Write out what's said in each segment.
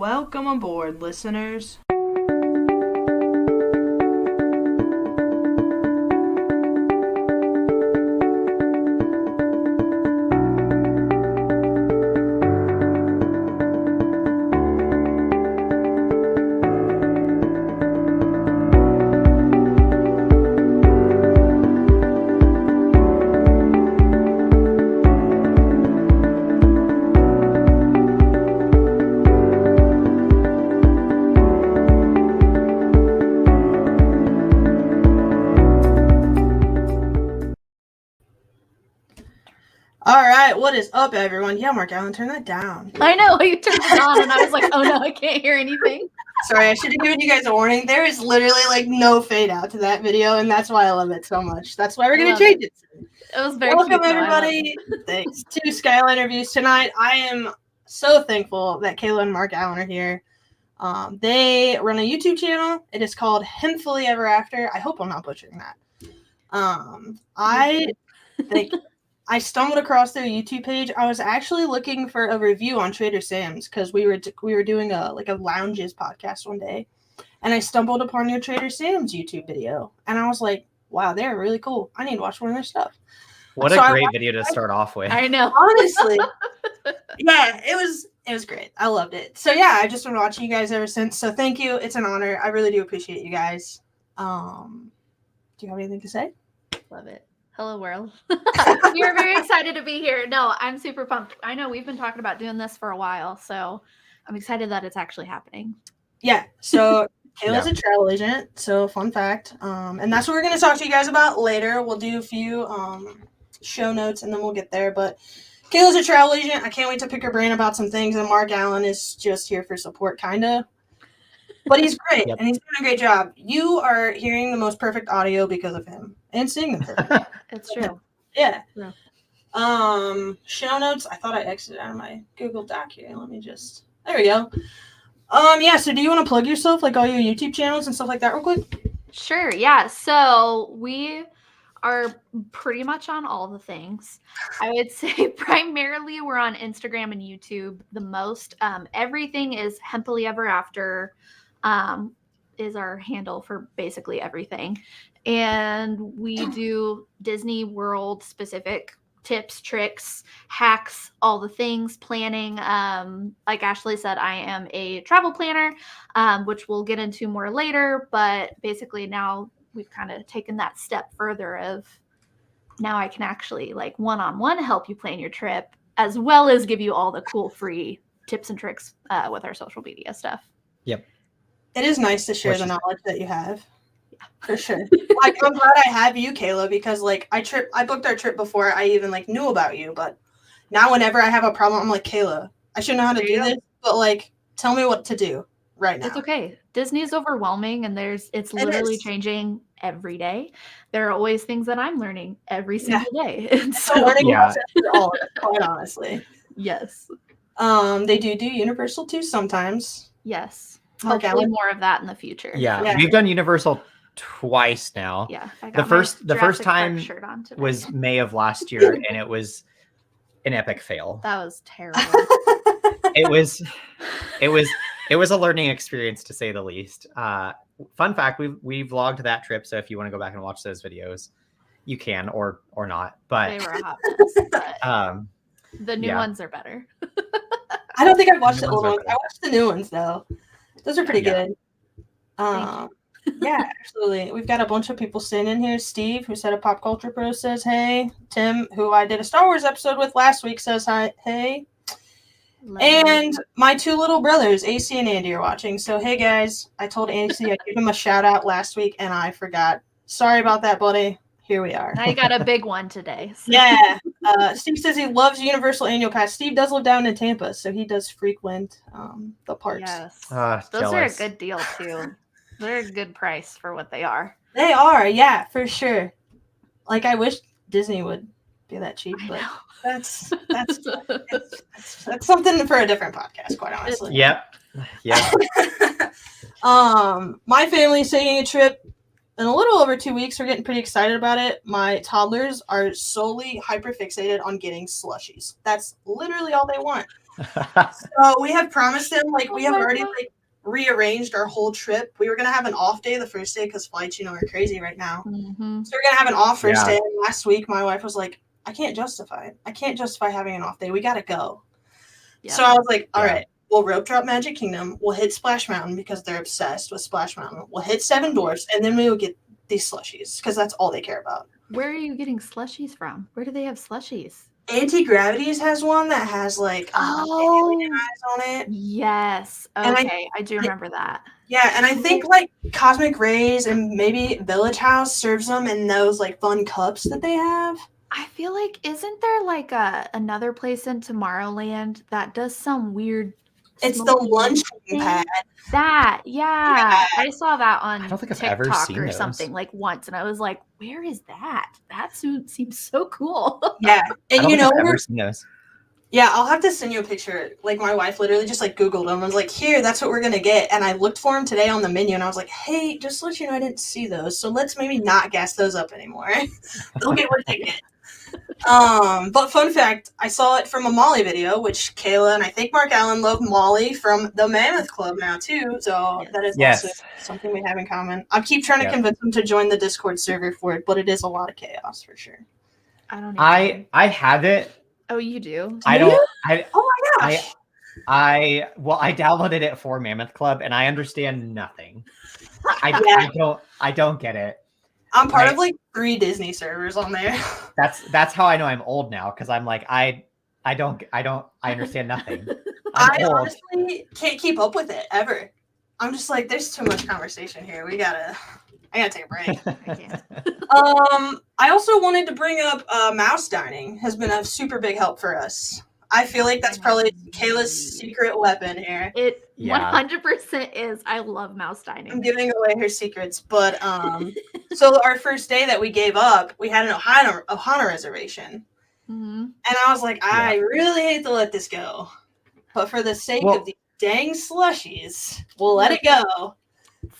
Welcome aboard, listeners. All right, what is up, everyone? Yeah, Mark Allen, turn that down. I know, you turned it on, and I was like, oh no, I can't hear anything. Sorry, I should have given you guys a warning. There is literally like no fade out to that video, and that's why I love it so much. That's why we're going to change it. It was very Welcome, cute, everybody. Thanks to Skyliner Views tonight. I am so thankful that Kayla and Mark Allen are here. They run a YouTube channel. It is called Hemphilly Ever After. I hope I'm not butchering that. I stumbled across their YouTube page. I was actually looking for a review on Trader Sam's because we were doing a lounges podcast one day, and I stumbled upon your Trader Sam's YouTube video, and I was like, "Wow, they're really cool. I need to watch more of their stuff." What a great video to start off with! I know, honestly. Yeah, it was great. I loved it. So yeah, I've just been watching you guys ever since. So thank you. It's an honor. I really do appreciate you guys. Do you have anything to say? Love it. Hello, world. We are very excited to be here. No, I'm super pumped. I know we've been talking about doing this for a while, so I'm excited that it's actually happening. Yeah. So Kayla's a travel agent. So fun fact. And that's what we're going to talk to you guys about later. We'll do a few show notes and then we'll get there. But Kayla's a travel agent. I can't wait to pick her brain about some things. And Mark Allen is just here for support, kind of. But he's great, and he's doing a great job. You are hearing the most perfect audio because of him, and seeing the perfect. It's true. Yeah. Show notes. I thought I exited out of my Google Doc here. Let me just. There we go. Yeah. So, do you want to plug yourself, like all your YouTube channels and stuff like that, real quick? Sure. Yeah. So we are pretty much on all the things. I would say primarily we're on Instagram and YouTube the most. Everything is Hemphilly Ever After. Is our handle for basically everything. And we do Disney World specific tips, tricks, hacks, all the things, planning. Like Ashley said, I am a travel planner, which we'll get into more later. But basically now we've kind of taken that step further of now I can actually like one-on-one help you plan your trip, as well as give you all the cool free tips and tricks with our social media stuff. Yep. It is nice to share the knowledge that you have. Yeah, for sure. Like, I'm glad I have you, Kayla, because like I booked our trip before I even like knew about you. But now whenever I have a problem, I'm like, Kayla, I should know how to do this, but like tell me what to do right now. It's okay. Disney is overwhelming, and it's literally changing every day. There are always things that I'm learning every single day. And so learning all of it, quite honestly. Yes. They do Universal too sometimes. Yes. Hopefully more of that in the future. Yeah. We've done Universal twice now. Yeah. The first time was May of last year, and it was an epic fail. That was terrible. It was a learning experience, to say the least. Fun fact, we vlogged that trip, so if you want to go back and watch those videos, you can or not. But they were a hot mess, but the new ones are better. I don't think I've watched the old ones. I watched the new ones though. Those are pretty good. Yeah, absolutely. We've got a bunch of people sitting in here. Steve, who said a Pop Culture Pro, says hey. Tim, who I did a Star Wars episode with last week, says hi. Hey. And my two little brothers, AC and Andy, are watching. So, hey, guys. I told AC I'd give him a shout-out last week, and I forgot. Sorry about that, buddy. Here we are. I got a big one today. So. Yeah. Steve says he loves Universal Annual Pass. Steve does live down in Tampa, so he does frequent the parks. Yes. Those are a good deal, too. They're a good price for what they are. They are, yeah, for sure. Like, I wish Disney would be that cheap, but that's something for a different podcast, quite honestly. Yep. My family's taking a trip in a little over 2 weeks. We're getting pretty excited about it. My toddlers are solely hyperfixated on getting slushies. That's literally all they want. So we have promised him, like, we Oh have my already God. like rearranged our whole trip. We were gonna have an off day the first day because flights, are crazy right now. Mhm. So we're gonna have an off first Yeah. day. And last week, my wife was like, "I can't justify it. I can't justify having an off day. We gotta go." Yeah. So I was like, "All Yeah. right, we'll rope drop Magic Kingdom. We'll hit Splash Mountain because they're obsessed with Splash Mountain. We'll hit Seven Dwarfs, and then we will get these slushies because that's all they care about." Where are you getting slushies from? Where do they have slushies? Anti-Gravities has one that has like alien eyes on it. Yes. And Okay, I do remember that. Yeah, and I think like Cosmic Rays and maybe Village House serves them in those like fun cups that they have. I feel like isn't there like another place in Tomorrowland that does some weird It's the smoky lunch thing? pad. That, yeah. I saw that on I don't think I've ever TikTok seen or those. something like once, and I was like, "Where is that? That seems so cool." Yeah, I and don't you think know, I've ever seen those. yeah, I'll have to send you a picture. Like my wife literally just like Googled them and was like, "Here, that's what we're gonna get." And I looked for them today on the menu, and I was like, "Hey, just to let you know, I didn't see those, so let's maybe not gas those up anymore. They'll get what they get." But fun fact, I saw it from a Molly video, which Kayla and I think Mark Allen love Molly from the Mammoth Club now too. So that is also Yes. something we have in common. I keep trying to convince him to join the Discord server for it, but it is a lot of chaos for sure. I don't even. I have it. Oh, you do? I Do don't. you? I Oh my gosh! I downloaded it for Mammoth Club and I understand nothing. Yeah. I don't get it. I'm part of like 3 Disney servers on there. That's how I know I'm old now because I'm like I understand nothing. I I'm old. honestly can't keep up with it ever. I'm just like, there's too much conversation here. I gotta take a break. I can't. I also wanted to bring up mouse dining has been a super big help for us. I feel like that's probably Kayla's secret weapon here. It Yeah. 100% is. I love mouse I'm dining. giving away her secrets, but so our first day that we gave up, we had an Ohana reservation, Mhm. and I was like, I really hate to let this go, but for the sake of these dang slushies, we'll let it go.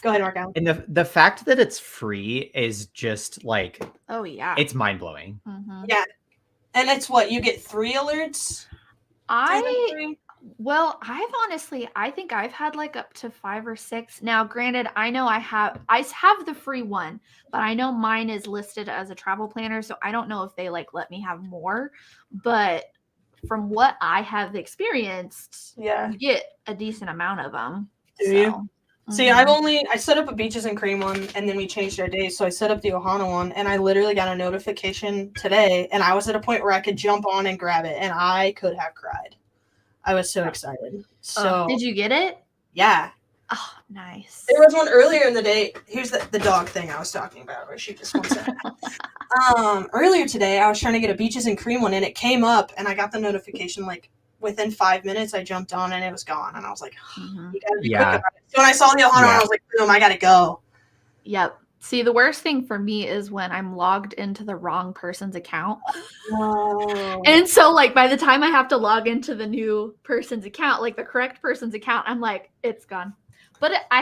Go ahead, Mark Allen. And the fact that it's free is just like, Oh yeah. it's mind blowing. Mhm. Yeah, and it's what you get 3 alerts. Well, I think I've had like up to 5 or 6. Now, granted, I know I have the free one, but I know mine is listed as a travel planner, so I don't know if they like let me have more. But from what I have experienced, you get a decent amount of them. Do you? See, I set up a Beaches and Cream one, and then we changed our days. So I set up the Ohana one, and I literally got a notification today, and I was at a point where I could jump on and grab it, and I could have cried. I was so excited. So did you get it? Yeah. Oh, nice. There was one earlier in the day. Here's the dog thing I was talking about, where she just wants that. Earlier today, I was trying to get a Beaches and Cream one, and it came up, and I got the notification like within 5 minutes. I jumped on, and it was gone, and I was like, you gotta be quick about it. So when I saw the Ohana, I was like, boom, I gotta go. Yep. See, the worst thing for me is when I'm logged into the wrong person's account. Whoa. And so like by the time I have to log into the new person's account, like the correct person's account, I'm like, it's gone. But I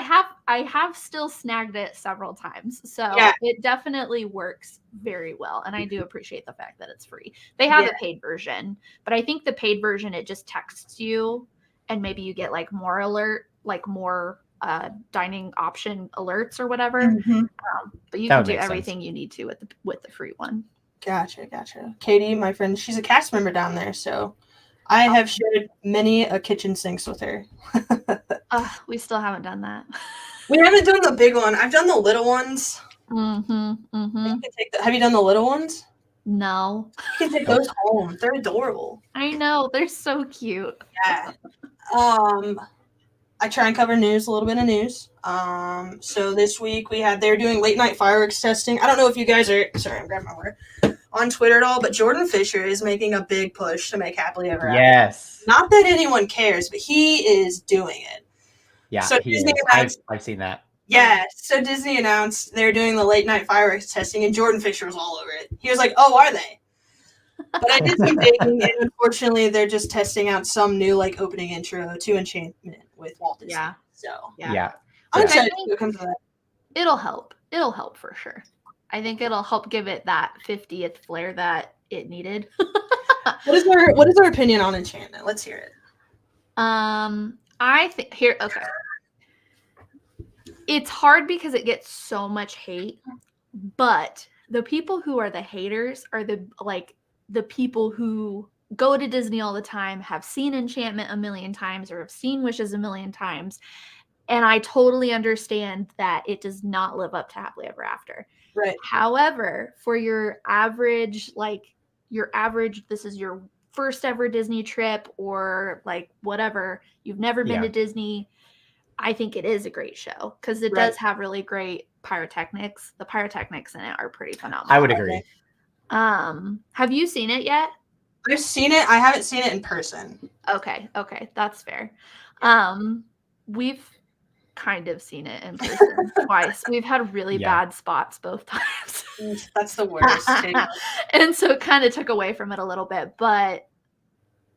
have still snagged it several times. So it definitely works very well. And I do appreciate the fact that it's free. They have a paid version, but I think the paid version, it just texts you and maybe you get like more dining option alerts or whatever. But you can do everything you need to with the free one. Gotcha. Katie, my friend, she's a cast member down there, so I have shared many a kitchen sinks with her. We still haven't done that. We haven't done the big one. I've done the little ones. Have you done the little ones? No. You can take those home. They're adorable. I know. They're so cute. Yeah. I try and cover news, a little bit of news. So this week they're doing late night fireworks testing. I don't know if you guys are, sorry, I'm grabbing my water, on Twitter at all, but Jordan Fisher is making a big push to make Happily Ever After. Yes. Not that anyone cares, but he is doing it. Yeah, so Disney I've seen that. Yeah, so Disney announced they're doing the late night fireworks testing, and Jordan Fisher was all over it. He was like, "Oh, are they?" But I did some digging, and unfortunately, they're just testing out some new like opening intro to Enchantment with Walt Disney. Yeah. So yeah. I'm excited to come to that. It'll help. It'll help for sure. I think it'll help give it that 50th flair that it needed. What is our opinion on Enchantment? Let's hear it. I think here. Okay, it's hard because it gets so much hate, but the people who are the haters are the people who go to Disney all the time, have seen Enchantment a million times, or have seen Wishes a million times, and I totally understand that it does not live up to Happily Ever After. Right. However, for your average, this is your first ever Disney trip, or like whatever, you've never been to Disney, I think it is a great show because it does have really great pyrotechnics. The pyrotechnics in it are pretty phenomenal. I would agree. Have you seen it yet? I've seen it. I haven't seen it in person. Okay, that's fair. We've kind of seen it in person twice. We've had really bad spots both times. That's the worst. And so it kind of took away from it a little bit, but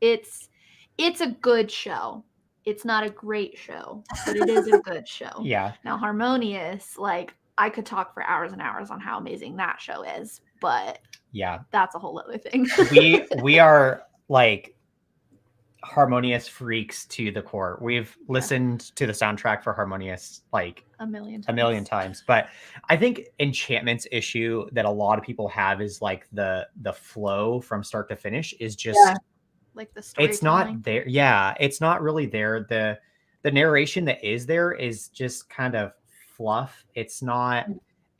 it's a good show. It's not a great show, but it is a good show. Yeah. Now, Harmonious, like, I could talk for hours and hours on how amazing that show is, but that's a whole other thing. we are like Harmonious freaks to the core. We've listened to the soundtrack for Harmonious like a million times. But I think Enchantment's issue that a lot of people have is like the flow from start to finish is just like the story. It's not there. Yeah, it's not really there. The narration that is there is just kind of fluff. It's not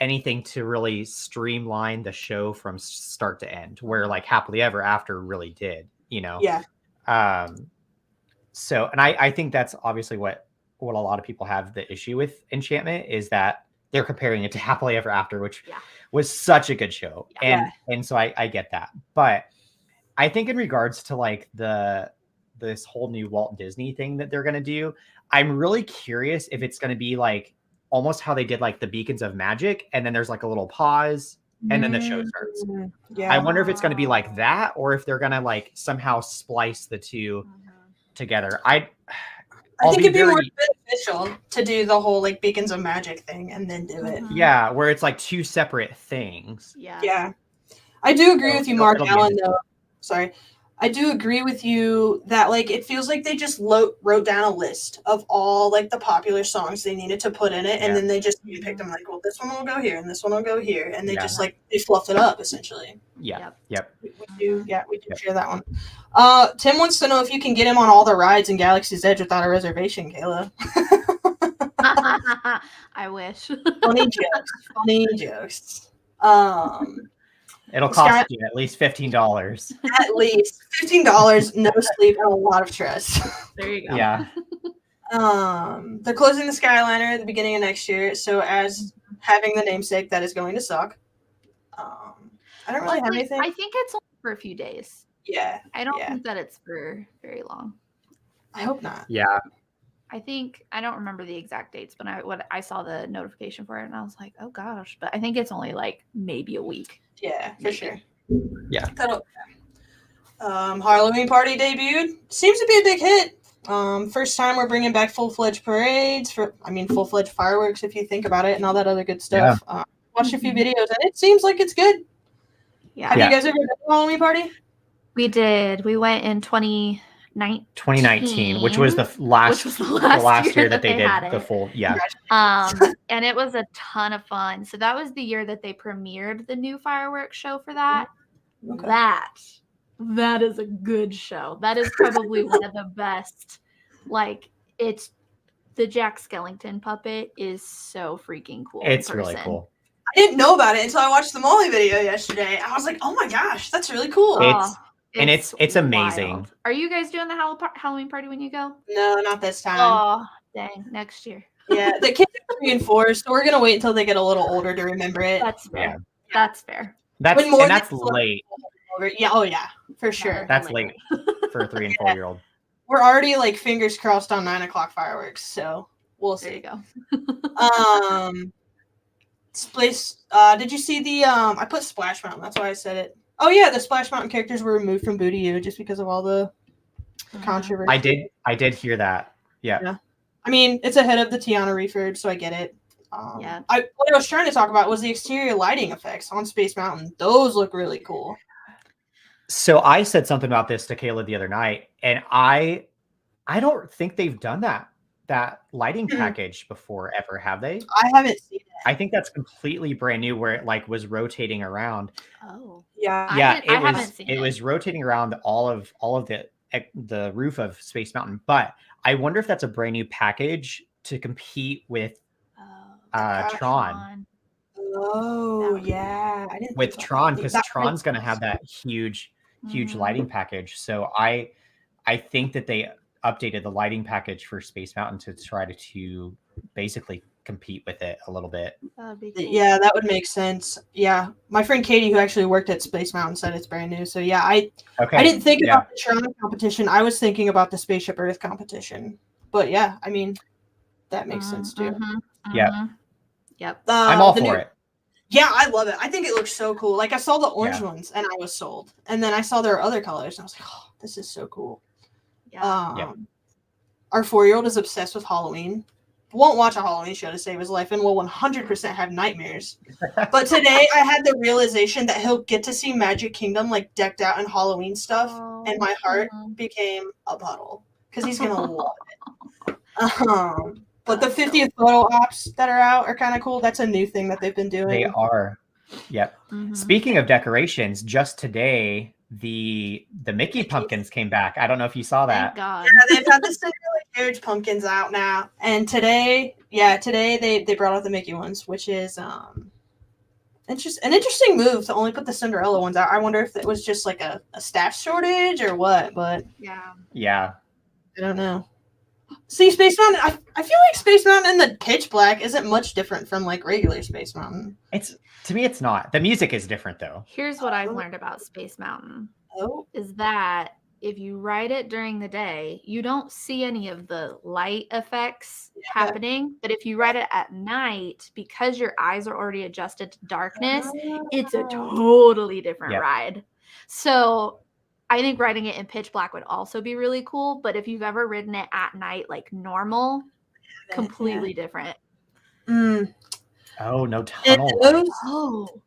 anything to really streamline the show from start to end, where like Happily Ever After really did, you know? Yeah. So, and I think that's obviously what a lot of people have the issue with Enchantment is that they're comparing it to Happily Ever After, which was such a good show. And so I get that. But I think in regards to like this whole new Walt Disney thing that they're going to do, I'm really curious if it's going to be like almost how they did like the Beacons of Magic. And then there's like a little pause and then the show starts. I wonder if it's going to be like that or if they're going to like somehow splice the two together. I think it'd be more beneficial to do the whole like Beacons of Magic thing and then do it. Yeah, where it's like two separate things. Yeah. I do agree with you, Mark Allen, though. Sorry. I do agree with you that like it feels like they just wrote down a list of all like the popular songs they needed to put in it, and then they just picked them like, well, this one will go here and this one will go here, and they just like they fluffed it up essentially. Yep. We do share that one. Tim wants to know if you can get him on all the rides in Galaxy's Edge without a reservation, Kayla. I wish. Funny jokes. It'll cost you at least $15. At least $15, no sleep, and a lot of stress. There you go. Yeah. They're closing the Skyliner at the beginning of next year, so as having the namesake, that is going to suck. I don't really have anything. I think it's only for a few days. Yeah. I don't think that it's for very long. I hope not. Yeah. I don't remember the exact dates, but I saw the notification for it and I was like, oh gosh, but I think it's only like maybe a week. Yeah, for sure. Yeah. Halloween Party debuted. Seems to be a big hit. First time we're bringing back full-fledged parades full-fledged fireworks if you think about it and all that other good stuff. Watched a few videos and it seems like it's good. Yeah. Have you guys ever done a Halloween party? We did. We went in 2019, which was the last year that they did the full. And it was a ton of fun. So that was the year that they premiered the new fireworks show for that. Okay. That is a good show. That is probably one of the best. Like, it's the Jack Skellington puppet is so freaking cool. It's really cool. I didn't know about it until I watched the Molly video yesterday. I was like, oh my gosh, that's really cool. It's amazing. Wild. Are you guys doing the Halloween party when you go? No, not this time. Oh, dang, next year. Yeah, the kids are 3 and 4, so we're gonna wait until they get a little older to remember it. That's fair. That's fair. That's late. Yeah, oh yeah, for sure. That's late for a 3 and 4-year-old. We're already like fingers crossed on 9 o'clock fireworks, so we'll see. There you go. This place. Did you see the? I put Splash Mountain. That's why I said it. Oh yeah, the Splash Mountain characters were removed from Boo to You just because of all the controversy. I did hear that. Yeah. I mean, it's ahead of the Tiana refurb, so I get it. What I was trying to talk about was the exterior lighting effects on Space Mountain. Those look really cool. So I said something about this to Kayla the other night, and I I don't think they've done that lighting Mhm. package before ever, have they? I haven't seen it. I think that's completely brand new where it like was rotating around. Oh, Yeah. Yeah, I haven't seen it was rotating around all of the roof of Space Mountain, but I wonder if that's a brand new package to compete with Tron. Oh, yeah. I didn't think With about Tron, that. because That Tron's going to have that huge lighting package. So I think that they updated the lighting package for Space Mountain to try to basically compete with it a little bit. That'd be cool. Yeah, that would make sense. Yeah, my friend Katie, who actually worked at Space Mountain, said it's brand new. So yeah, I didn't think about the Tron competition. I was thinking about the Spaceship Earth competition. But yeah, I mean, that makes sense too. Yeah. Yep. I'm all for it. Yeah, I love it. I think it looks so cool. Like I saw the orange Yeah. ones and I was sold. And then I saw there are other colors and I was like, oh, this is so cool. Yeah. Our 4-year-old is obsessed with Halloween. Won't watch a Halloween show to save his life and will 100% have nightmares. But today I had the realization that he'll get to see Magic Kingdom like decked out in Halloween stuff, and my heart became a puddle because he's gonna love it. But the 50th photo ops that are out are kind of cool. That's a new thing that they've been doing. They are. Yep. Speaking of decorations, just today the Mickey pumpkins came back. I don't know if you saw that. Thank God. Yeah, they've had the Cinderella carriage pumpkins out now, and today they brought out the Mickey ones, which is it's just an interesting move to only put the Cinderella ones out. I wonder if it was just like a staff shortage or what, but yeah, I don't know. See, Space Mountain, I feel like Space Mountain and the pitch black isn't much different from like regular Space Mountain. To me, it's not. The music is different though. Here's what I've learned about Space Mountain. Oh. Is that if you ride it during the day, you don't see any of the light effects happening. But if you ride it at night, because your eyes are already adjusted to darkness, it's a totally different ride. So I think riding it in pitch black would also be really cool. But if you've ever ridden it at night, like normal, completely different. Oh, no tunnel.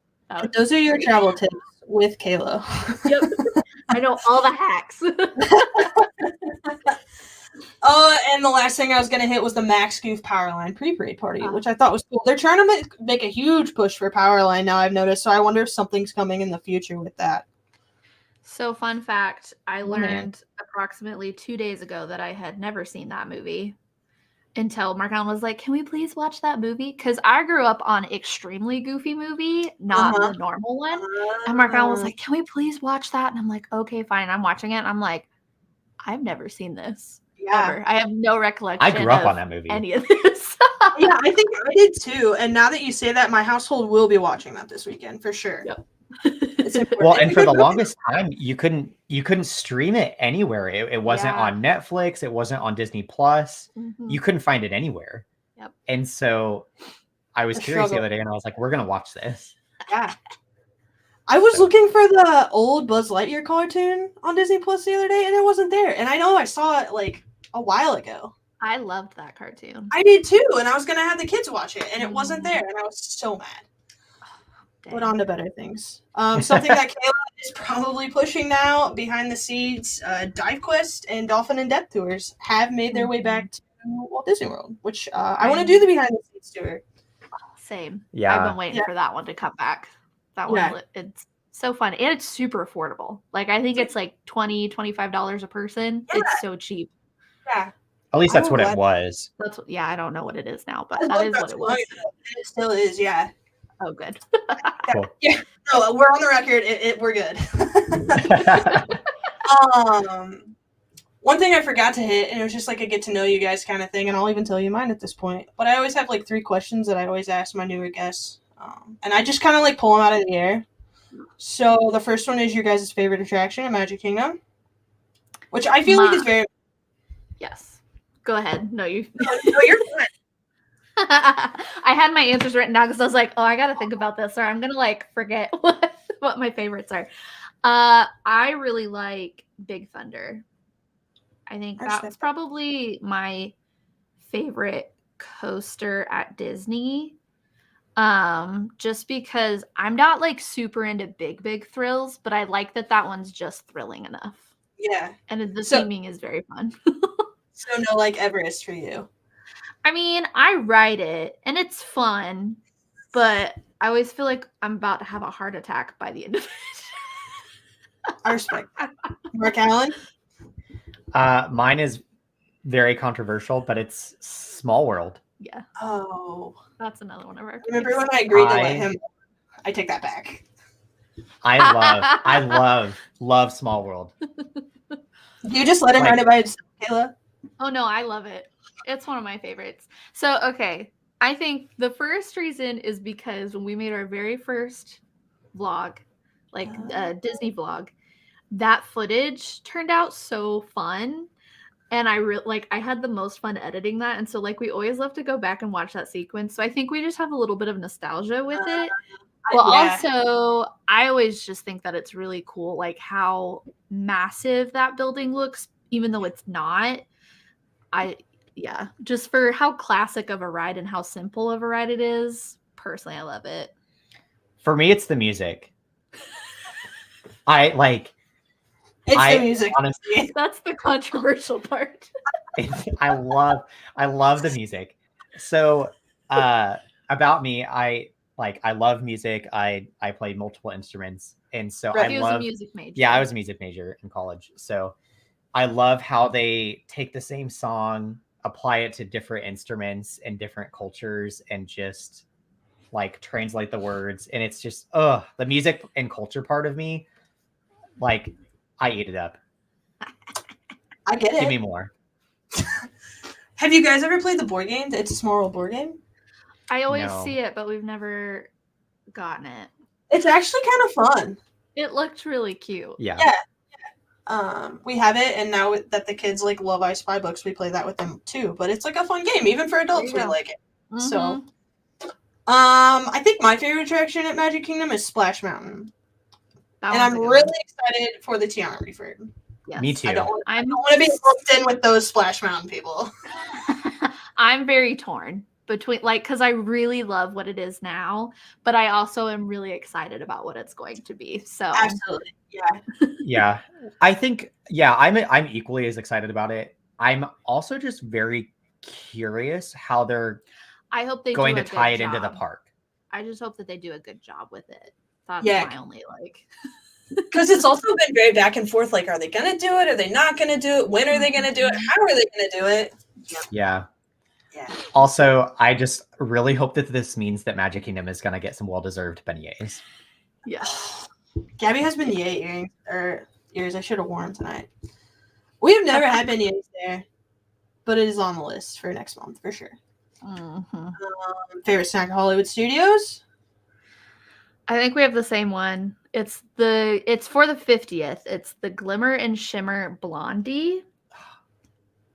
Those are your travel tips with Kayla. Yep. I know all the hacks. And the last thing I was going to hit was the Max Goof Powerline pre-parade party, which I thought was cool. They're trying to make a huge push for Powerline now, I've noticed. So I wonder if something's coming in the future with that. So fun fact, I learned approximately 2 days ago that I had never seen that movie until Mark Allen was like, can we please watch that movie? Because I grew up on Extremely Goofy Movie, not the normal one. And Mark Allen was like, can we please watch that? And I'm like, okay, fine. I'm watching it. And I'm like, I've never seen this. Ever. I have no recollection. I grew up on that movie. Any of this. Yeah, I think I did too. And now that you say that, my household will be watching that this weekend for sure. Yep. Well, and for the longest time, you couldn't stream it anywhere. It wasn't on Netflix. It wasn't on Disney Plus. You couldn't find it anywhere. Yep. And so I was curious the other day, and I was like, "We're gonna watch this." Yeah. I was looking for the old Buzz Lightyear cartoon on Disney Plus the other day, and it wasn't there. And I know I saw it like a while ago. I loved that cartoon. I did too, and I was gonna have the kids watch it, and it wasn't there, and I was so mad. Put on to better things. Something that Kayla is probably pushing now behind the scenes, Dive Quest and Dolphin and Depth tours have made their way back to Walt Disney World, which I want to do the behind the scenes tour. Same. Yeah. I've been waiting for that one to come back. That one, it's so fun. And it's super affordable. Like, I think it's like $20, $25 a person. Yeah. It's so cheap. Yeah. At least that's what it was. That's I don't know what it is now, but that is what it was. It still is, yeah. Oh, good. Cool. Yeah, no, we're on the record. We're good. One thing I forgot to hit, and it was just like a get to know you guys kind of thing, and I'll even tell you mine at this point. But I always have like 3 questions that I always ask my newer guests, and I just kind of like pull them out of the air. So the first one is your guys' favorite attraction at Magic Kingdom, which I feel like is very. Yes. Go ahead. No, you're fine. I had my answers written down because I was like, oh, I got to think about this, or I'm going to like forget what my favorites are. I really like Big Thunder. I think that's probably my favorite coaster at Disney. Just because I'm not like super into big thrills, but I like that one's just thrilling enough. Yeah. And the theming is very fun. So no, like Everest for you. I mean, I ride it and it's fun, but I always feel like I'm about to have a heart attack by the end of it. I respect that. Mark Allen? Mine is very controversial, but it's Small World. Yeah. Oh. That's another one of our Remember faves. when I agreed to let him? I take that back. I love Small World. You just let him Like- ride it by himself, Kayla? Oh no, I love it. It's one of my favorites. So, okay. I think the first reason is because when we made our very first vlog, like Disney vlog, that footage turned out so fun. And I had the most fun editing that. And so like we always love to go back and watch that sequence. So I think we just have a little bit of nostalgia with it. Well, yeah. also, I always just think that it's really cool, like how massive that building looks, even though it's not. Just for how classic of a ride and how simple of a ride it is. Personally, I love it. For me, it's the music. It's the music. Honestly, That's the controversial part. I love the music. So, about me, I love music. I play multiple instruments, and so Right. He was a music major. Yeah, I was a music major in college. So I love how they take the same song, apply it to different instruments and different cultures, and just like translate the words. And it's just, the music and culture part of me, like, I eat it up. I get it. Give me more. Have you guys ever played the board game? It's a Small World board game. I always No. see it, but we've never gotten it. It's actually kind of fun. It looked really cute. Yeah. We have it, and now that the kids like love I Spy books, we play that with them too. But it's like a fun game, even for adults. We like it. Mhm. So, I think my favorite attraction at Magic Kingdom is Splash Mountain, and I'm really excited for the Tiana refurb. Yes. Me too. I don't want to be hooked in with those Splash Mountain people. I'm very torn between because I really love what it is now, but I also am really excited about what it's going to be. So Absolutely, Yeah. I think, I'm equally as excited about it. I'm also just very curious how they're I hope they going do to a tie good it into the job. park. I just hope that they do a good job with it. That's Yeah. my only because it's also been very back and forth. Like, are they going to do it? Are they not going to do it? When are they going to do it? How are they going to do it? Yeah. Yeah. Also, I just really hope that this means that Magic Kingdom is going to get some well-deserved beignets. Yeah. Gabby has beignet ears. I should have worn tonight. We've never had beignets there, but it is on the list for next month for sure. Mm-hmm. Favorite snack at Hollywood Studios? I think we have the same one. It's for the 50th. It's the Glimmer and Shimmer Blondie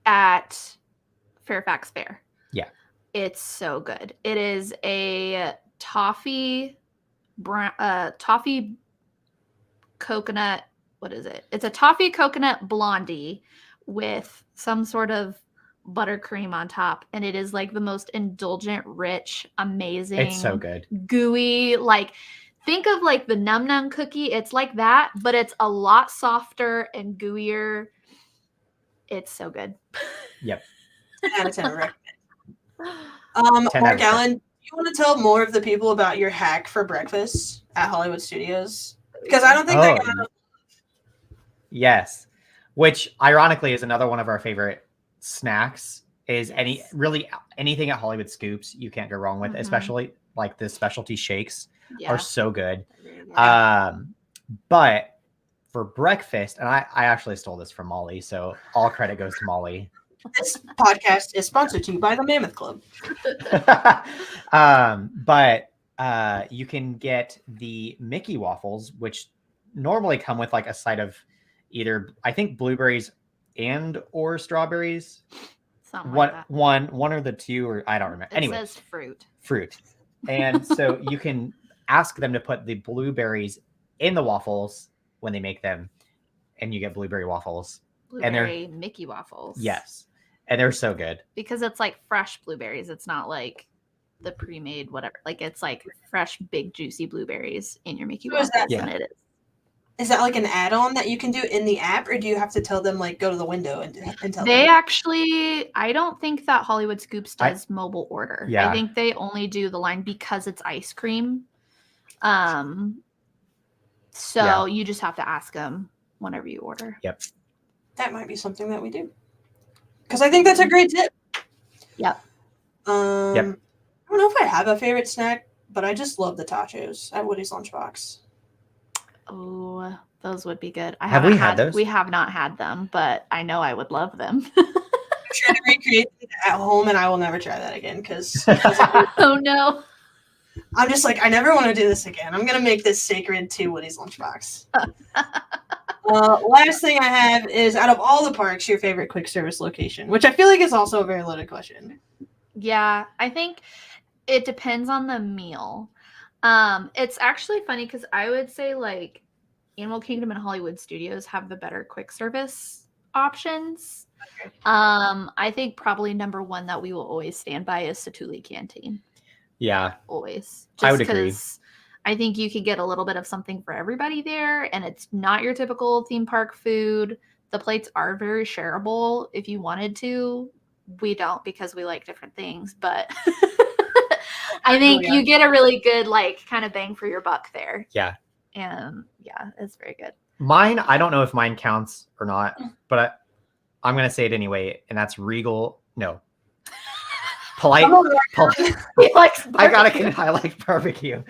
at Fairfax Fair. Yeah. It's so good. It is a toffee coconut. What is it? It's a toffee coconut blondie with some sort of buttercream on top, and it is like the most indulgent, rich, amazing. It's so good. Gooey, like think of like the Num Num cookie. It's like that, but it's a lot softer and gooier. It's so good. Yep. 10 out of 10 recommend. 10 out of Mark 10. Allen, do you want to tell more of the people about your hack for breakfast at Hollywood Studios? Because I don't think that got enough. Yes. Which ironically is another one of our favorite snacks. Is anything at Hollywood Scoops you can't go wrong with, especially like the specialty shakes are so good. But for breakfast, and I actually stole this from Molly, so all credit goes to Molly. This podcast is sponsored to you by the Mammoth Club. But you can get the Mickey waffles, which normally come with like a side of either, I think, blueberries and or strawberries. Something like that. One or the two, or I don't remember. Anyway, It says fruit. And so you can ask them to put the blueberries in the waffles when they make them, and you get blueberry waffles. Blueberry Mickey waffles. Yes. And they're so good. Because it's like fresh blueberries. It's not like the pre-made whatever. Like it's like fresh, big, juicy blueberries in your Mickey waffles. that? And it is Is that like an add-on that you can do in the app, or do you have to tell them like go to the window and tell They them? actually, I don't think that Hollywood Scoops does mobile order. Yeah. I think they only do the line because it's ice cream. So you just have to ask them whenever you order. Yep. That might be something that we do. Because I think that's a great tip. Yep. I don't know if I have a favorite snack, but I just love the tachos at Woody's Lunchbox. Oh, those would be good. Have we had those? We have not had them, but I know I would love them. I'm trying to recreate it at home, and I will never try that again because oh no. I'm just like, I never want to do this again. I'm gonna make this sacred to Woody's Lunchbox. Last thing I have is, out of all the parks, your favorite quick service location, which I feel like is also a very loaded question. Yeah, I think it depends on the meal. It's actually funny because I would say like Animal Kingdom and Hollywood Studios have the better quick service options. Okay. I think probably number one that we will always stand by is Satuli Canteen. Yeah. Always. I would agree. I think you could get a little bit of something for everybody there, and it's not your typical theme park food. The plates are very shareable if you wanted to. We don't because we like different things, but I think you get a really good like kind of bang for your buck there. Yeah. And yeah, it's very good. Mine, I don't know if mine counts or not, but I'm going to say it anyway, and that's Regal. No. Polite. He likes I like barbecue.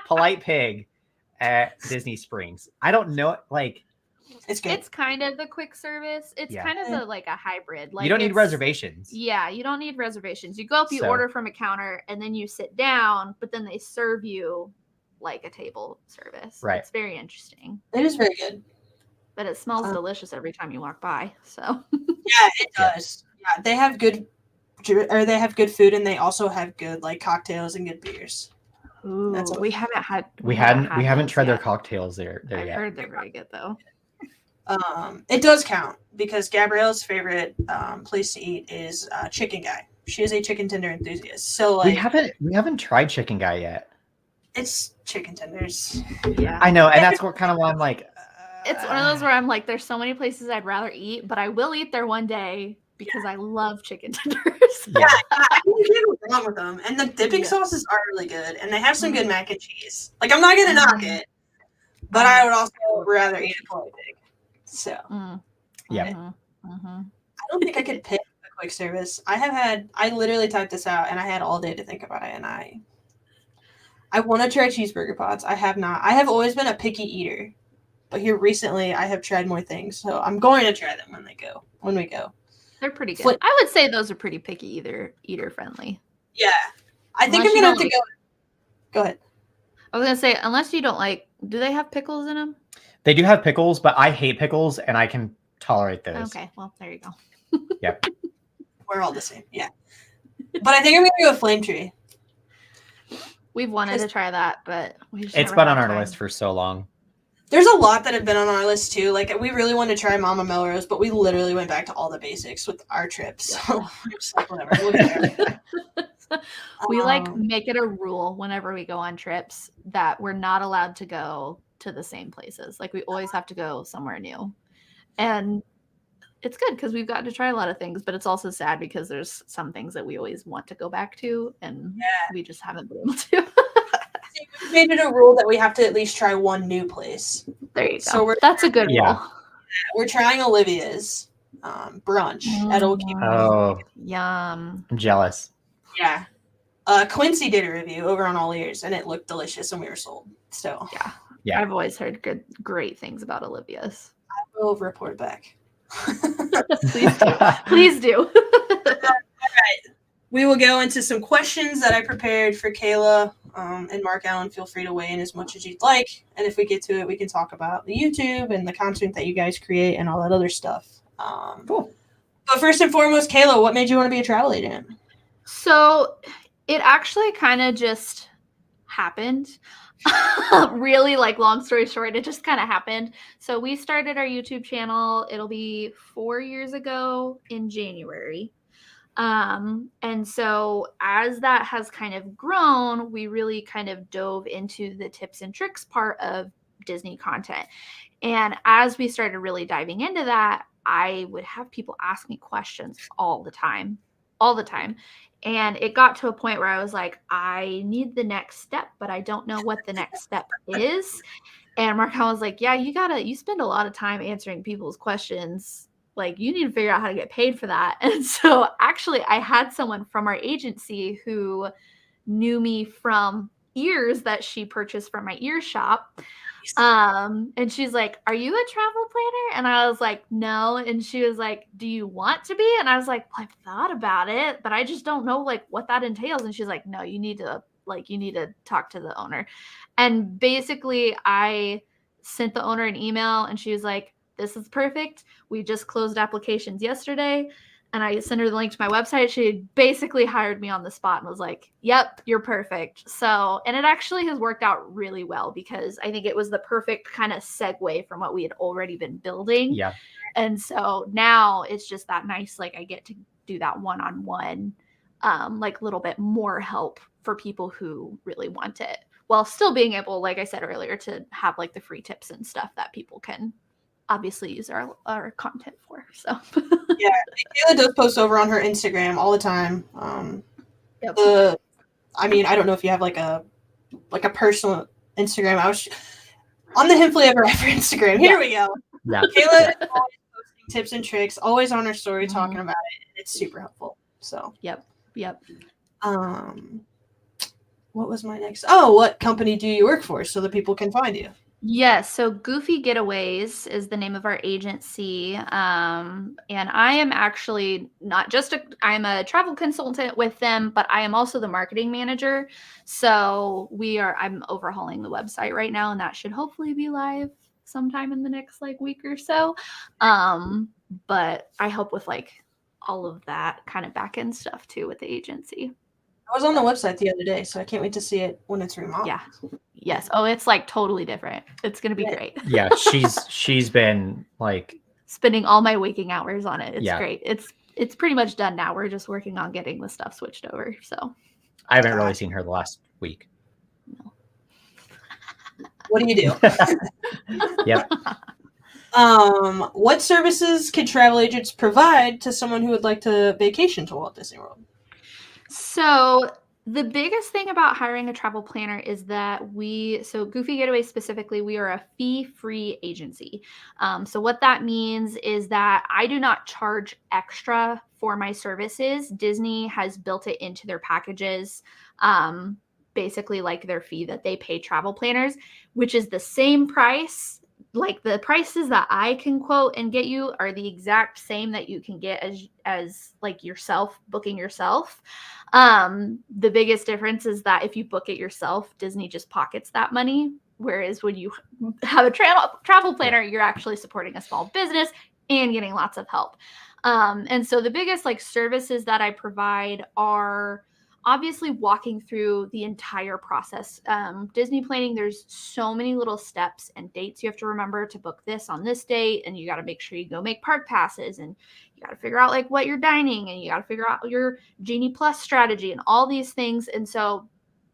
Polite Pig at Disney Springs. I don't know, like it's good. It's kind of the quick service. It's kind of like a hybrid. Like you don't need reservations. Yeah, you don't need reservations. You go up, you order from a counter, and then you sit down, but then they serve you like a table service. Right. It's very interesting. It is very good. But it smells delicious every time you walk by. So yeah, it does. Yeah, they have good food, and they also have good like cocktails and good beers. Ooh, we haven't tried their cocktails there I yet. heard they're very good though. It does count because Gabrielle's favorite place to eat is Chicken Guy. She is a chicken tender enthusiast. So like we haven't tried Chicken Guy yet. It's chicken tenders. Yeah, I know, and that's what kind of why I'm like. It's one of those where I'm like, there's so many places I'd rather eat, but I will eat there one day because I love chicken tenders. Yeah, I don't get wrong with them, and the dipping sauces are really good, and they have some good mac and cheese. Like I'm not gonna knock it, but I would also rather eat a Polite Pig. So yeah. I don't think I could pick a quick service. I literally typed this out, and I had all day to think about it, and I want to try cheeseburger pots. I have not. I have always been a picky eater, but here recently I have tried more things, so I'm going to try them when we go. They're pretty good. I would say those are pretty picky eater friendly. Yeah, I think I'm gonna have to go. Go ahead. I was gonna say, unless you don't like, do they have pickles in them? They do have pickles, but I hate pickles, and I can tolerate those. Okay, well there you go. Yep. We're all the same. Yeah, but I think I'm gonna go Flame Tree. We've wanted to try that, but it's been on our list for so long. There's a lot that have been on our list too. Like we really wanted to try Mama Melrose, but we literally went back to all the basics with our trips. So we're just like, whatever. We like make it a rule whenever we go on trips that we're not allowed to go to the same places. Like we always have to go somewhere new. And it's good because we've gotten to try a lot of things, but it's also sad because there's some things that we always want to go back to and we just haven't been able to. We made it a rule that we have to at least try one new place. There you go. So that's a good rule. We're trying Olivia's brunch at Old Keep. Oh, yum! I'm jealous. Yeah, Quincy did a review over on All Ears, and it looked delicious, and we were sold. So yeah. I've always heard great things about Olivia's. I will report back. Please do. Please do. All right. We will go into some questions that I prepared for Kayla and Mark Allen. Feel free to weigh in as much as you'd like. And if we get to it, we can talk about the YouTube and the content that you guys create and all that other stuff. Cool. But first and foremost, Kayla, what made you want to be a travel agent? So it actually kind of just happened. Really, like, long story short, it just kind of happened. So we started our YouTube channel. It'll be 4 years ago in January. And so as that has kind of grown, we really kind of dove into the tips and tricks part of Disney content. And as we started really diving into that, I would have people ask me questions all the time. And it got to a point where I was like, I need the next step, but I don't know what the next step is. And Marcon was like, yeah, you spend a lot of time answering people's questions. Like, you need to figure out how to get paid for that. And so actually I had someone from our agency who knew me from ears that she purchased from my ear shop. And she's like, are you a travel planner? And I was like, no. And she was like, do you want to be? And I was like, well, I've thought about it, but I just don't know like what that entails. And she's like, no, you need to talk to the owner. And basically I sent the owner an email and she was like, this is perfect. We just closed applications yesterday. And I sent her the link to my website. She basically hired me on the spot and was like, yep, you're perfect. So, and it actually has worked out really well because I think it was the perfect kind of segue from what we had already been building. Yeah. And so now it's just that nice, like I get to do that one-on-one, like a little bit more help for people who really want it, while still being able, like I said earlier, to have like the free tips and stuff that people can obviously use our content for. So yeah, Kayla does post over on her Instagram all the time. Yep. I mean, I don't know if you have like a personal Instagram. I was on the Hemphilly Ever After Instagram. Here we go. Yeah. Kayla is always posting tips and tricks, always on her story talking about it. It's super helpful. So Yep. What was my next? Oh, what company do you work for so that people can find you? Yes. So Goofy Getaways is the name of our agency. And I am actually not just I'm a travel consultant with them, but I am also the marketing manager. So I'm overhauling the website right now, and that should hopefully be live sometime in the next like week or so. But I help with like all of that kind of back end stuff too with the agency. I was on the website the other day, so I can't wait to see it when it's remodeled. Yeah. Yes. Oh, it's like totally different. It's going to be great. Yeah. She's been like spending all my waking hours on it. It's Yeah. great. It's pretty much done now. We're just working on getting the stuff switched over. So I haven't really seen her the last week. no. What do you do? Yep. What services can travel agents provide to someone who would like to vacation to Walt Disney World? So the biggest thing about hiring a travel planner is that so Goofy Getaway specifically, we are a fee-free agency. So what that means is that I do not charge extra for my services. Disney has built it into their packages, basically like their fee that they pay travel planners, which is the same price. Like the prices that I can quote and get you are the exact same that you can get as like yourself booking yourself. The biggest difference is that if you book it yourself, Disney just pockets that money. Whereas when you have a travel planner, you're actually supporting a small business and getting lots of help. And so the biggest like services that I provide are obviously walking through the entire process. Disney planning, there's so many little steps and dates you have to remember to book this on this date. And you got to make sure you go make park passes, and you got to figure out like what you're dining, and you got to figure out your Genie Plus strategy and all these things. And so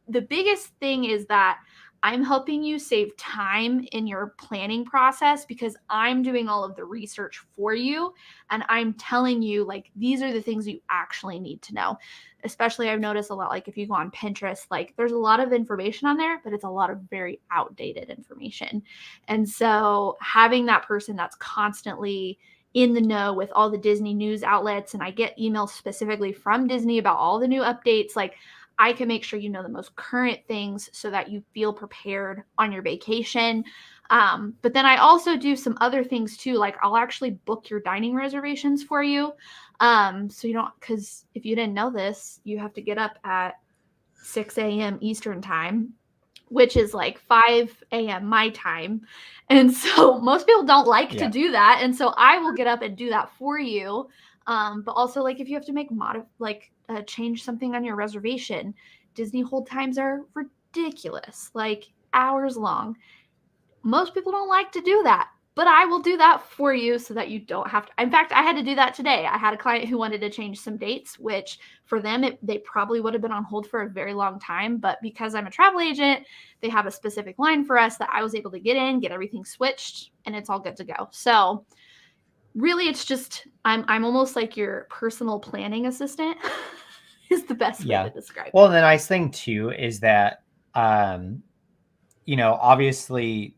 the biggest thing is that I'm helping you save time in your planning process because I'm doing all of the research for you. And I'm telling you, like, these are the things you actually need to know. Especially I've noticed a lot, like if you go on Pinterest, like there's a lot of information on there, but it's a lot of very outdated information. And so having that person that's constantly in the know with all the Disney news outlets, and I get emails specifically from Disney about all the new updates, like I can make sure you know the most current things so that you feel prepared on your vacation. But then I also do some other things too. Like I'll actually book your dining reservations for you. So you don't, because if you didn't know this, you have to get up at 6 a.m. Eastern time, which is like 5 a.m. my time. And so most people don't like to do that. And so I will get up and do that for you. But also like if you have to make change something on your reservation, Disney hold times are ridiculous, like hours long. Most people don't like to do that. but I will do that for you so that you don't have to. In fact, I had to do that today. I had a client who wanted to change some dates, which for them, they probably would have been on hold for a very long time. But because I'm a travel agent, they have a specific line for us that I was able to get in, get everything switched, and it's all good to go. So really, it's just, I'm almost like your personal planning assistant is the best way to describe it. Well, the nice thing too is that, obviously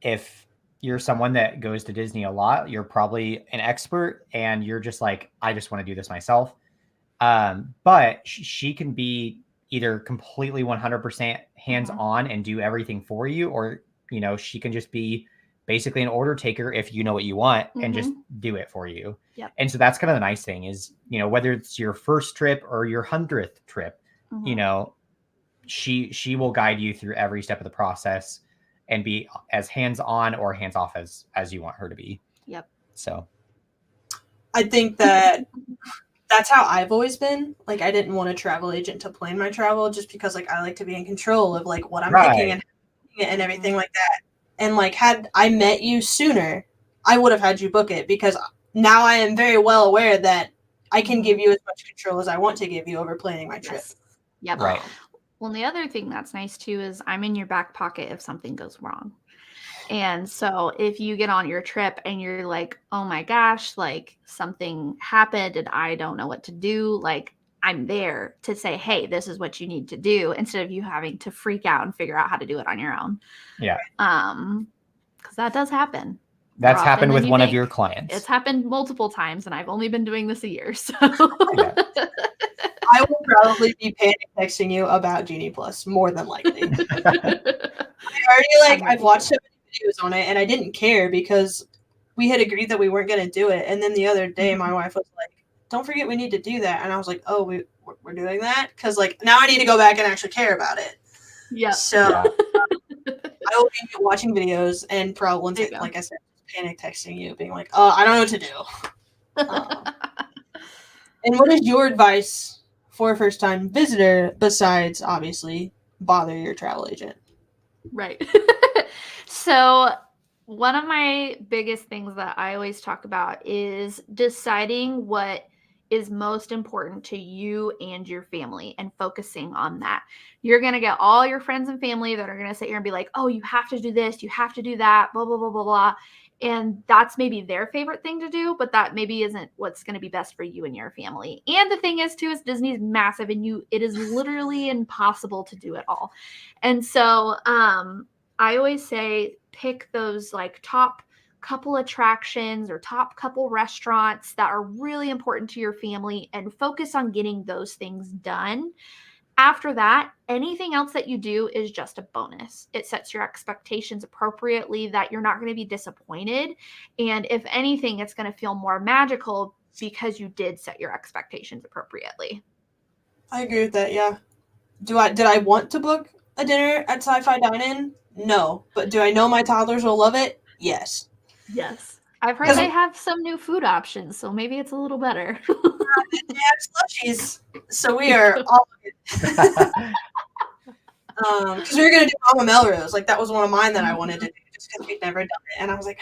if you're someone that goes to Disney a lot, you're probably an expert and you're just like, I just want to do this myself. But she can be either completely 100% hands-on and do everything for you, or, she can just be basically an order taker if you know what you want and just do it for you. Yep. And so that's kind of the nice thing is, whether it's your first trip or your 100th trip, she will guide you through every step of the process and be as hands-on or hands-off as you want her to be. Yep. So I think that that's how I've always been. Like, I didn't want a travel agent to plan my travel just because, like, I like to be in control of, like, what I'm picking and everything like that. And, like, had I met you sooner, I would have had you book it, because now I am very well aware that I can give you as much control as I want to give you over planning my trip. Yep. Right. Well, the other thing that's nice too is I'm in your back pocket if something goes wrong. And so if you get on your trip and you're like, oh my gosh, like something happened and I don't know what to do, like I'm there to say, hey, this is what you need to do, instead of you having to freak out and figure out how to do it on your own. Yeah. Because that does happen. That's happened with one of your clients. It's happened multiple times, and I've only been doing this a year. So I will probably be panic texting you about Genie Plus more than likely. I've watched so many videos on it, and I didn't care because we had agreed that we weren't going to do it. And then the other day, my wife was like, "Don't forget we need to do that." And I was like, "Oh, we're doing that?" Because like now I need to go back and actually care about it. Yeah. So I will be watching videos and probably, like I said, panic texting you, being like, "Oh, I don't know what to do." And what is your advice for a first-time visitor besides, obviously, bother your travel agent? Right. So one of my biggest things that I always talk about is deciding what is most important to you and your family and focusing on that. You're going to get all your friends and family that are going to sit here and be like, oh, you have to do this, you have to do that, blah, blah, blah, blah, blah. And that's maybe their favorite thing to do, but that maybe isn't what's going to be best for you and your family. And the thing is, too, is Disney's massive and it is literally impossible to do it all. And so I always say pick those like top couple attractions or top couple restaurants that are really important to your family and focus on getting those things done. After that, anything else that you do is just a bonus. It sets your expectations appropriately that you're not going to be disappointed. And if anything, it's going to feel more magical because you did set your expectations appropriately. I agree with that, yeah. Did I want to book a dinner at Sci-Fi Dine-In? No. But do I know my toddlers will love it? Yes. Yes. I've heard they have some new food options, so maybe it's a little better. They have slushies, so we are all because we were going to do Mama Melrose. Like, that was one of mine that I wanted to do just because we'd never done it. And I was like,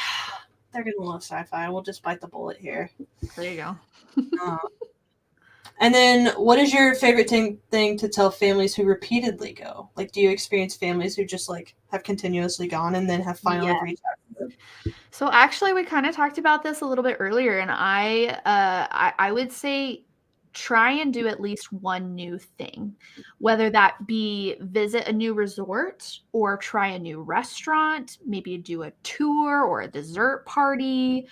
they're going to love Sci-Fi. We'll just bite the bullet here. There you go. And then what is your favorite thing to tell families who repeatedly go? Like, do you experience families who just like have continuously gone and then have finally reached out to them? So actually, we kind of talked about this a little bit earlier, and I would say try and do at least one new thing, whether that be visit a new resort or try a new restaurant, maybe do a tour or a dessert party,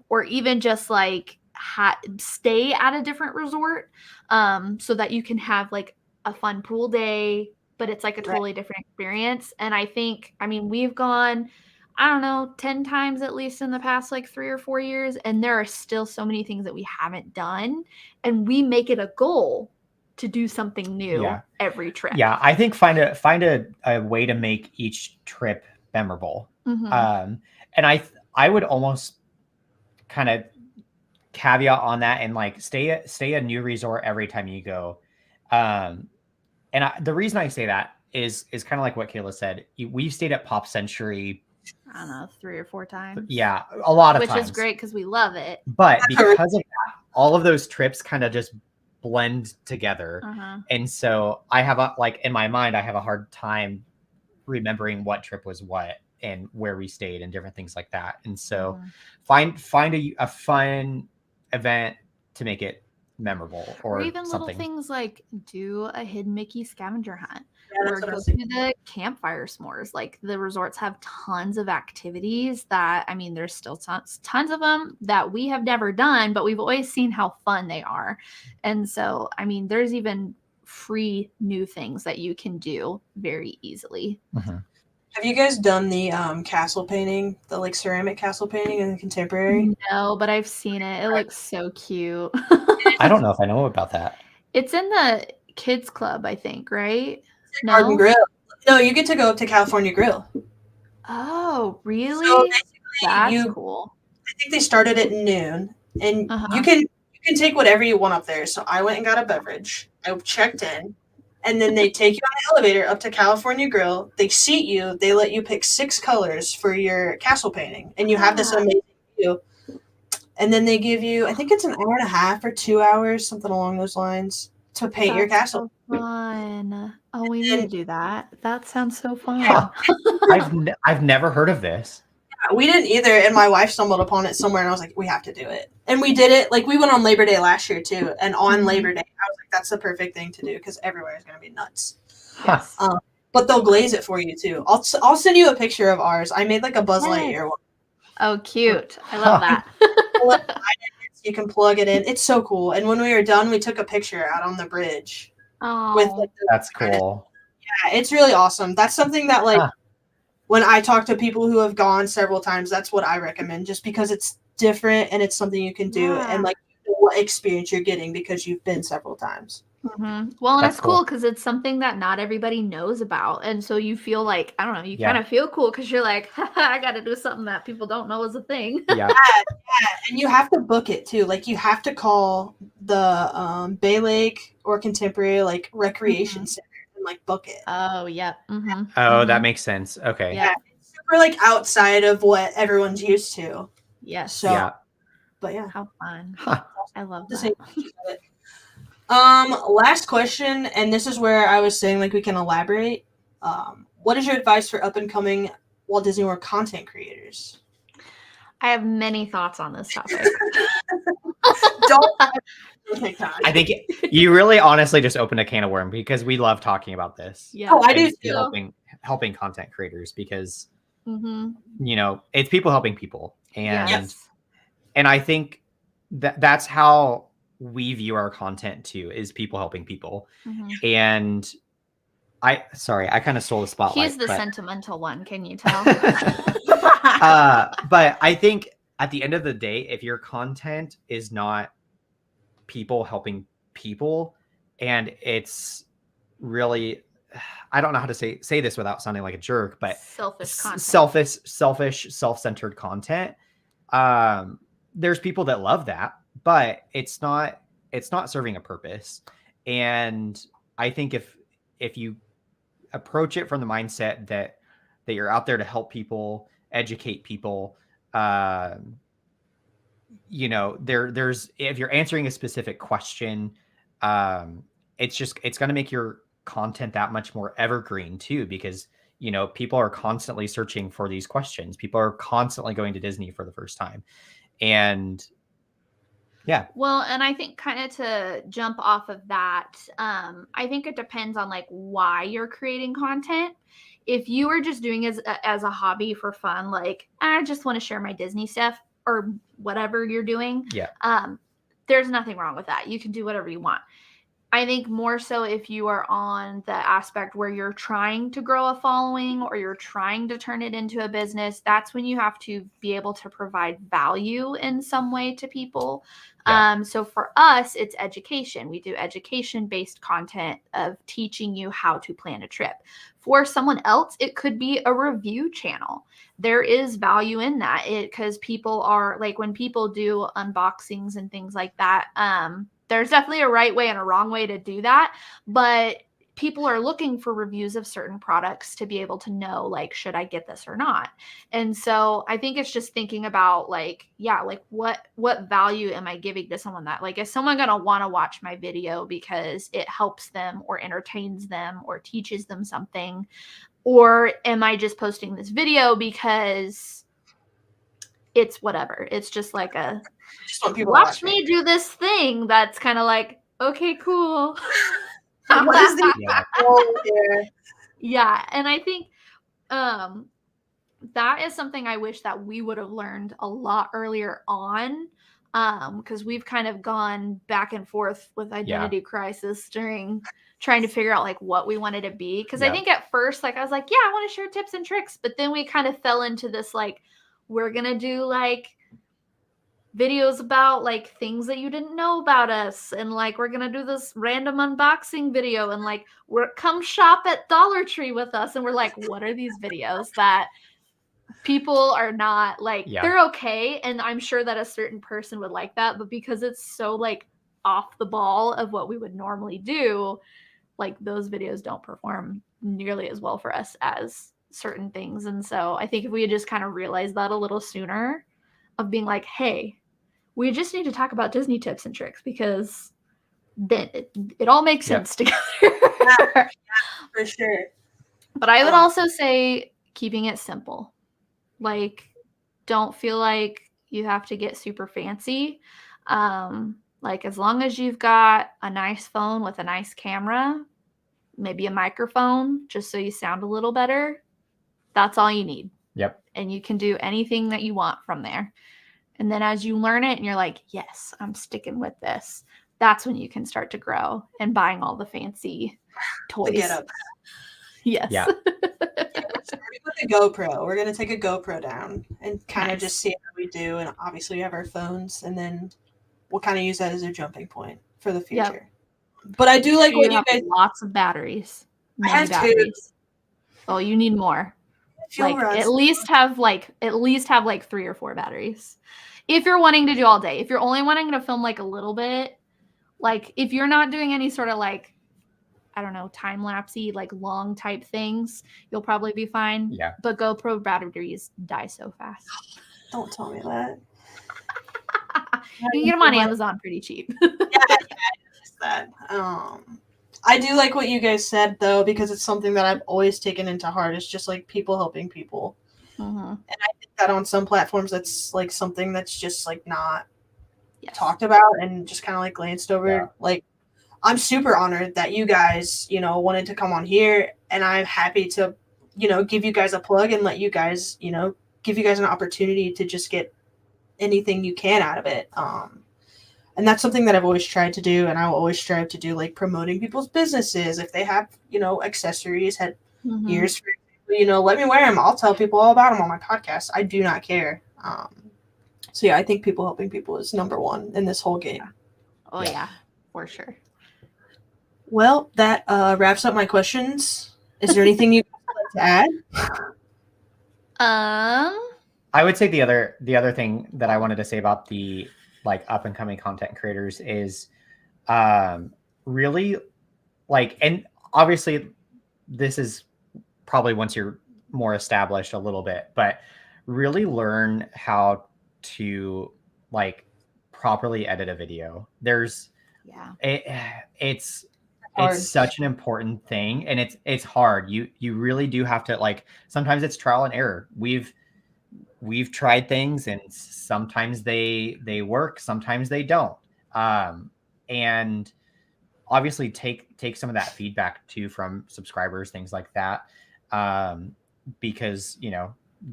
or even just like stay at a different resort, so that you can have like a fun pool day, but it's like a totally different experience. And I think, we've gone, I don't know, 10 times at least in the past like 3 or 4 years. And there are still so many things that we haven't done. And we make it a goal to do something new every trip. Yeah. I think find a way to make each trip memorable. And I would almost kind of caveat on that and like stay a new resort every time you go. The reason I say that is kind of like what Kayla said. We've stayed at Pop Century I don't know, 3 or 4 times. Yeah, a lot of which times. is great because we love it. But because of that, all of those trips kind of just blend together. And so I have in my mind, I have a hard time remembering what trip was what and where we stayed and different things like that. And so find a fun event to make it memorable, or even something. Little things like do a hidden Mickey scavenger hunt, Yeah, or go to the campfire s'mores. Like the resorts have tons of activities that, I mean, there's still tons of them that we have never done, but we've always seen how fun they are. And so, I mean, there's even free new things that you can do very easily. Have you guys done the castle painting, the like ceramic castle painting in the contemporary? No, but I've seen it. It looks so cute. I don't know if I know about that. It's in the kids club, I think, right? No? Garden Grill. No, you get to go up to California Grill. Oh, really? So that's cool. I think they started at noon, and you can take whatever you want up there. So I went and got a beverage. I checked in, and then they take you on the elevator up to California Grill. They seat you. They let you pick 6 colors for your castle painting, and you have this amazing view. And then they give you, I think it's an hour and a half or 2 hours, something along those lines, to paint your castle. So fun. Oh, we need to do that. That sounds so fun. Huh. I've never heard of this. Yeah, we didn't either, and my wife stumbled upon it somewhere, and I was like, we have to do it. And we did it. Like, we went on Labor Day last year, too. And on Labor Day, I was like, that's the perfect thing to do, because everywhere is going to be nuts. Yes. But they'll glaze it for you, too. I'll send you a picture of ours. I made, like, a Buzz Lightyear one. Oh, cute. I love that. You can plug it in. It's so cool. And when we were done, we took a picture out on the bridge. Oh, with like, that's cool. Yeah, it's really awesome. That's something that, like, when I talk to people who have gone several times, that's what I recommend, just because it's different and it's something you can do and, like, what experience you're getting because you've been several times. Well, and it's cool because it's something that not everybody knows about. And so you feel like, I don't know, you kind of feel cool because you're like, I got to do something that people don't know is a thing. Yeah. And you have to book it too. Like, you have to call the Bay Lake or Contemporary, like, recreation center and, like, book it. Oh, yep. Oh, that makes sense. Okay. Yeah. It's super, like, outside of what everyone's used to. Yes. So, but yeah. How fun. I love that. Last question, and this is where I was saying, like, we can elaborate. What is your advice for up and coming Walt Disney World content creators? I have many thoughts on this topic. Don't take time. I think you really honestly just opened a can of worms because we love talking about this. Yeah. Oh, I do too. Helping content creators because you know, it's people helping people. And and I think that's how we view our content too, is people helping people. And I kind of stole the spotlight. He's the sentimental one, can you tell? But I think at the end of the day, if your content is not people helping people, and it's really, I don't know how to say this without sounding like a jerk, but selfish content. selfish, self-centered content. There's people that love that, but it's not serving a purpose. And I think if you approach it from the mindset that you're out there to help people, educate people, you know, there's if you're answering a specific question, it's going to make your content that much more evergreen too, because, you know, people are constantly searching for these questions. People are constantly going to Disney for the first time. And yeah. Well, and I think kind of to jump off of that, I think it depends on like why you're creating content. If you are just doing as a hobby for fun, like I just want to share my Disney stuff or whatever you're doing, there's nothing wrong with that. You can do whatever you want. I think more so if you are on the aspect where you're trying to grow a following or you're trying to turn it into a business, that's when you have to be able to provide value in some way to people. So for us, it's education. We do education-based content of teaching you how to plan a trip. For someone else, it could be a review channel. There is value in that because people are like, when people do unboxings and things like that, there's definitely a right way and a wrong way to do that, but people are looking for reviews of certain products to be able to know, like, should I get this or not? And so I think it's just thinking about like, yeah, like what value am I giving to someone that, like, is someone going to want to watch my video because it helps them or entertains them or teaches them something? Or am I just posting this video because it's whatever? It's just like a, Just want people watch to me do this thing that's kind of like, okay, cool. What is the Yeah. goal here? Yeah. And I think that is something I wish that we would have learned a lot earlier on, because we've kind of gone back and forth with identity crisis during trying to figure out like what we wanted to be. Because I think at first, like, I was like, yeah, I want to share tips and tricks. But then we kind of fell into this, like, we're going to do like videos about like things that you didn't know about us, and like we're gonna do this random unboxing video, and like come shop at Dollar Tree with us. And we're like, what are these videos that people are not like, they're okay, and I'm sure that a certain person would like that, but because it's so like off the ball of what we would normally do, like those videos don't perform nearly as well for us as certain things. And so I think if we had just kind of realized that a little sooner, of being like, hey, we just need to talk about Disney tips and tricks, because then it all makes sense together. Yeah, for sure. But I would also say keeping it simple. Like, don't feel like you have to get super fancy. Like, as long as you've got a nice phone with a nice camera, maybe a microphone, just so you sound a little better, that's all you need. Yep. And you can do anything that you want from there. And then as you learn it and you're like, yes, I'm sticking with this, that's when you can start to grow and buying all the fancy toys. The get-up. Yes. Yeah. We're starting with a GoPro. We're gonna take a GoPro down and kind of just see how we do. And obviously we have our phones, and then we'll kind of use that as a jumping point for the future. But I do like what you guys. Lots of batteries. I have batteries. Oh, you need more. Like at least have like 3 or 4 batteries. If you're wanting to do all day, if you're only wanting to film like a little bit, like if you're not doing any sort of like, I don't know, time-lapsey, like long type things, you'll probably be fine. Yeah. But GoPro batteries die so fast. Don't tell me that. You can get them on Amazon pretty cheap. Yeah, that. I do like what you guys said though, because it's something that I've always taken into heart. It's just like people helping people. And I think that on some platforms, that's like something that's just like not talked about and just kind of like glanced over. Yeah. Like, I'm super honored that you guys, wanted to come on here, and I'm happy to, give you guys a plug and let you guys, give you guys an opportunity to just get anything you can out of it. And that's something that I've always tried to do, and I'll always strive to do, like promoting people's businesses. If they have, accessories, had ears, for example, let me wear them. I'll tell people all about them on my podcast. I do not care. So yeah, I think people helping people is number one in this whole game. Oh yeah, for sure. Well, that wraps up my questions. Is there anything you'd like to add? I would say the other thing that I wanted to say about the like up and coming content creators is really like, and obviously this is probably once you're more established a little bit, but really learn how to like properly edit a video. It's such an important thing, and it's hard. You really do have to, like, sometimes it's trial and error. We've tried things, and sometimes they work, sometimes they don't. And obviously take some of that feedback too from subscribers, things like that. Because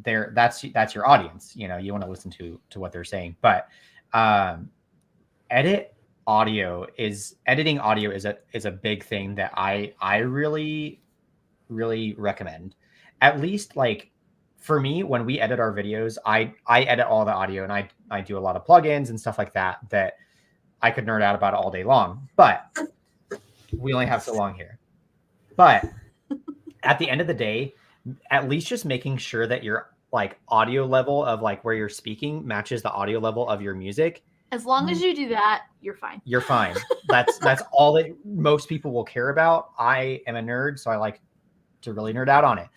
that's your audience. You want to listen to what they're saying. But editing audio is a big thing that I really, really recommend. At least, like, for me, when we edit our videos, I edit all the audio, and I do a lot of plugins and stuff like that I could nerd out about all day long, but we only have so long here. But at the end of the day, at least just making sure that your like audio level of like where you're speaking matches the audio level of your music As long as you do that, you're fine. You're fine. That's all that most people will care about. I am a nerd, so I like to really nerd out on it.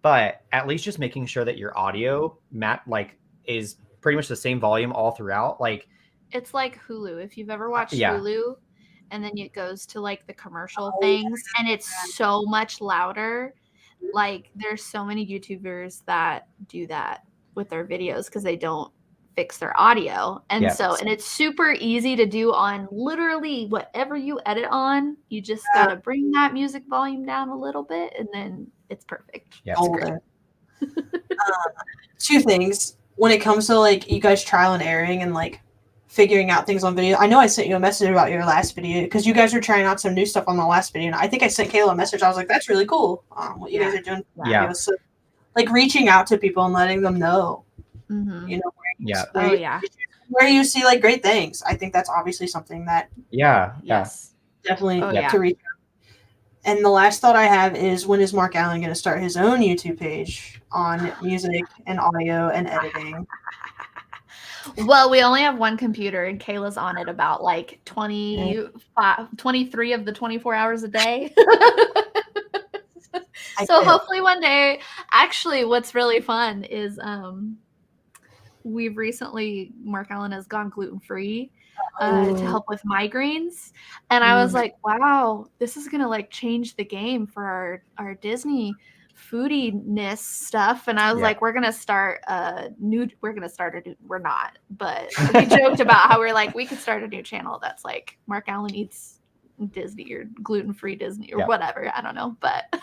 But at least just making sure that your audio is pretty much the same volume all throughout. Like, it's like Hulu. If you've ever watched Yeah. Hulu, and then it goes to like the commercial things, and it's so much louder. Like, there's so many YouTubers that do that with their videos because they don't fix their audio. And and it's super easy to do on literally whatever you edit on. You just gotta bring that music volume down a little bit, and then it's perfect. Yeah. It's great. Two things. When it comes to like you guys trial and erroring and like figuring out things on video, I know I sent you a message about your last video because you guys were trying out some new stuff on the last video, and I think I sent Kayla a message. I was like, "That's really cool. What you guys are doing." Yeah. So, like reaching out to people and letting them know, Mm-hmm. you know, Yeah. where you see like great things. I think that's obviously something that Yes. definitely Yeah. to reach out. And the last thought I have is, when is Mark Allen going to start his own YouTube page on music and audio and editing? Well, we only have one computer, and Kayla's on it about like 23 of the 24 hours a day. So hopefully one day. Actually, what's really fun is we've recently, Mark Allen has gone gluten-free to help with migraines. And I was like, wow, this is going to like change the game for our Disney foodiness stuff. And I was like, we're not, but we joked about how we're like, we could start a new channel that's like Mark Allen eats Disney or gluten-free Disney or whatever. I don't know, but is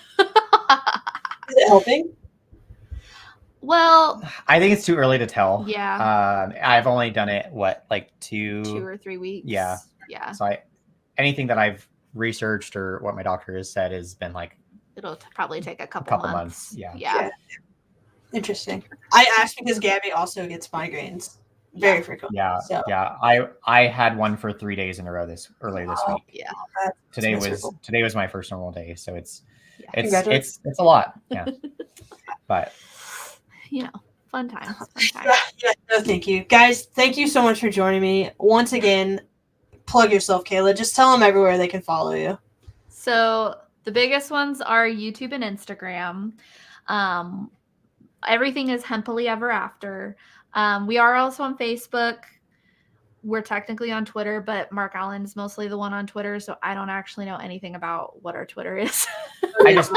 it helping? Well, I think it's too early to tell. Yeah. I've only done it like 2 or 3 weeks. Yeah. So anything that I've researched or what my doctor has said has been like, it'll probably take a couple months. Yeah. Interesting. I asked because Gabby also gets migraines very frequently. Yeah. So. Yeah. I had one for 3 days in a row earlier this week. Yeah. Today was my first normal day, so it's a lot. Yeah. But fun times. Yeah, no, thank you. Guys, thank you so much for joining me. Once again, plug yourself, Kayla. Just tell them everywhere they can follow you. So the biggest ones are YouTube and Instagram. Everything is Hemphilly Ever After. We are also on Facebook. We're technically on Twitter, but Mark Allen is mostly the one on Twitter, so I don't actually know anything about what our Twitter is. I just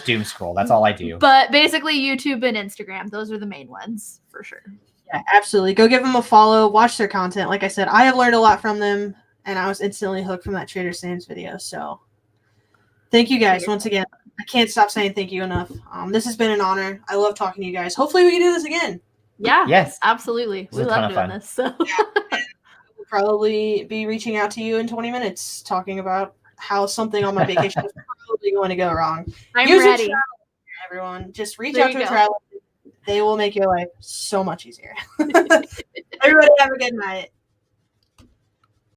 doom scroll. That's all I do. But basically YouTube and Instagram, those are the main ones for sure. Yeah, absolutely. Go give them a follow. Watch their content. Like I said, I have learned a lot from them, and I was instantly hooked from that Trader Sam's video. So thank you guys once again. I can't stop saying thank you enough. This has been an honor. I love talking to you guys. Hopefully we can do this again. Yeah. Yes. Absolutely. We love doing this. So we'll probably be reaching out to you in 20 minutes talking about how something on my vacation is probably going to go wrong. I'm Use ready. Everyone, just reach out to a traveler. They will make your life so much easier. Everybody have a good night.